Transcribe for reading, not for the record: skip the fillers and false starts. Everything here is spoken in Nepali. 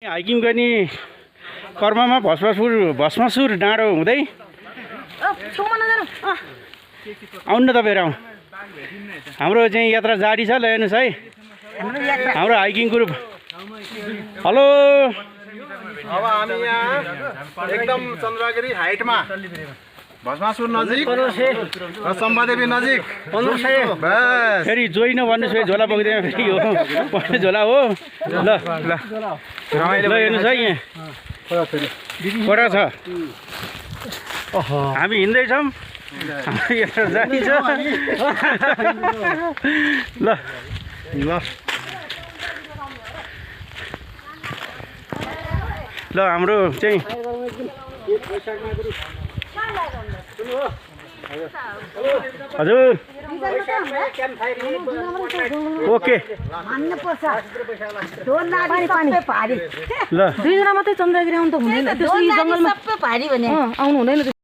हाइकिङ गर्ने कर्ममा भस्मासुर डाँडो हुँदै आउनु न तपाईँहरू आउँ। हाम्रो चाहिँ यात्रा जारी छ, ल हेर्नुहोस् है हाम्रो हाइकिङ ग्रुप। हेलो, अब हामी यहाँ एकदम चन्द्रगिरी हाइटमा भस्मासुर नजिक र सम्बादेवी नजिक फेरि जोइ नभन्नुहोस् है, झोला बोक्दैन फेरि हो पढ्ने झोला हो। ल ल ल हेर्नुहोस् है यहाँ कोठा छ। हामी हिँड्दैछौँ, हाम्रो यात्रा जारी छ। ल ल ल हाम्रो चाहिँ हजुर ओके ल 2 जना मात्रै चन्द्रगिरी आउनु त हुँदैन, त्यसै जङ्गलमा सबै भारी भने आउनु हुँदैन।